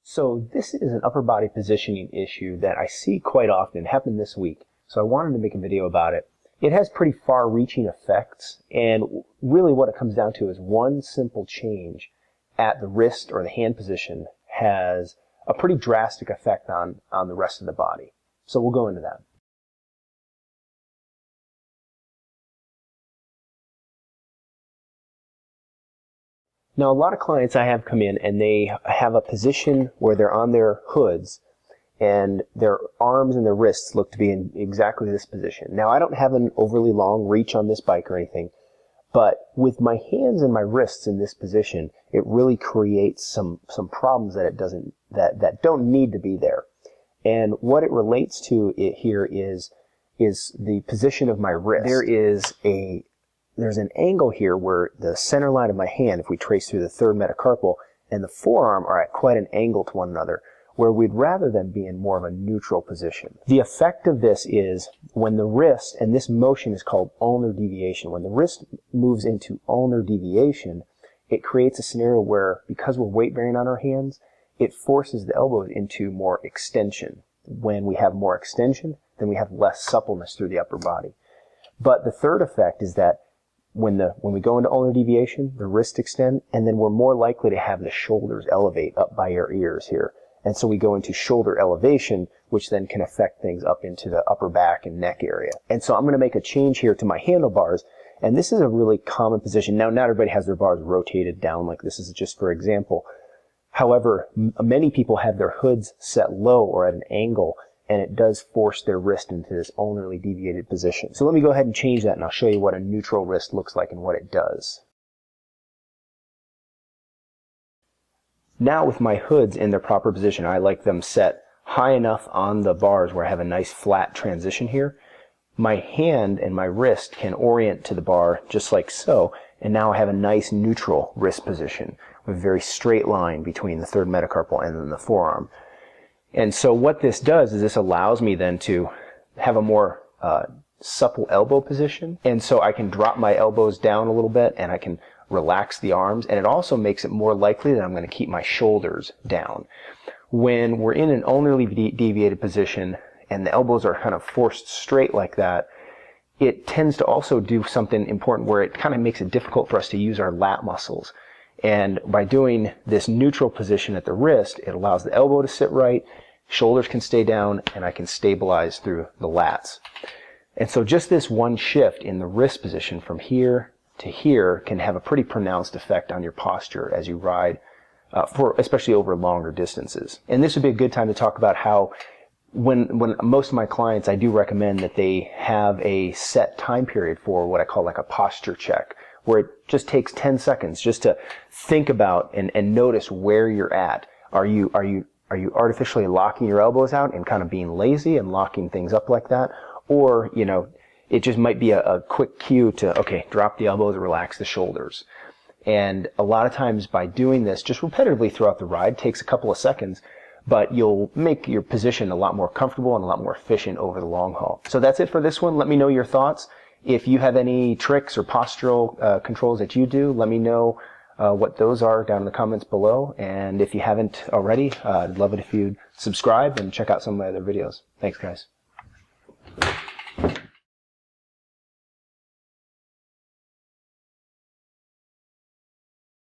So this is an upper body positioning issue that I see quite often. It happened this week, so I wanted to make a video about it. It has pretty far-reaching effects, and really what it comes down to is one simple change at the wrist or the hand position has a pretty drastic effect on the rest of the body. So we'll go into that. Now, a lot of clients I have come in and they have a position where they're on their hoods and their arms and their wrists look to be in exactly this position. Now, I don't have an overly long reach on this bike or anything, but with my hands and my wrists in this position, it really creates some problems that don't need to be there. And what it relates to here is the position of my wrist. There's an angle here where the center line of my hand, if we trace through the third metacarpal, and the forearm are at quite an angle to one another, where we'd rather them be in more of a neutral position. The effect of this is when the wrist, and this motion is called ulnar deviation, when the wrist moves into ulnar deviation, it creates a scenario where, because we're weight bearing on our hands, it forces the elbows into more extension. When we have more extension, then we have less suppleness through the upper body. But the third effect is that when we go into ulnar deviation, the wrists extend, and then we're more likely to have the shoulders elevate up by our ears here. And so we go into shoulder elevation, which then can affect things up into the upper back and neck area. And so I'm going to make a change here to my handlebars, and this is a really common position. Now, not everybody has their bars rotated down like this. Is just for example. However, many people have their hoods set low or at an angle, and it does force their wrist into this ulnarly deviated position. So let me go ahead and change that, and I'll show you what a neutral wrist looks like and what it does. Now with my hoods in their proper position, I like them set high enough on the bars where I have a nice flat transition here. My hand and my wrist can orient to the bar just like so, and now I have a nice neutral wrist position with a very straight line between the third metacarpal and then the forearm. And so what this does is this allows me then to have a more supple elbow position. And so I can drop my elbows down a little bit and I can relax the arms. And it also makes it more likely that I'm going to keep my shoulders down. When we're in an ulnarly deviated position and the elbows are kind of forced straight like that, it tends to also do something important where it kind of makes it difficult for us to use our lat muscles. And by doing this neutral position at the wrist, it allows the elbow to sit right, shoulders can stay down, and I can stabilize through the lats. And so just this one shift in the wrist position from here to here can have a pretty pronounced effect on your posture as you ride, especially over longer distances. And this would be a good time to talk about how when most of my clients, I do recommend that they have a set time period for what I call like a posture check, where it just takes 10 seconds just to think about and notice where you're at. Are you artificially locking your elbows out and kind of being lazy and locking things up like that? Or, it just might be a quick cue to, okay, drop the elbows, relax the shoulders. And a lot of times by doing this just repetitively throughout the ride, takes a couple of seconds, but you'll make your position a lot more comfortable and a lot more efficient over the long haul. So that's it for this one. Let me know your thoughts. If you have any tricks or postural controls that you do, let me know what those are down in the comments below. And if you haven't already, I'd love it if you'd subscribe and check out some of my other videos. Thanks, guys.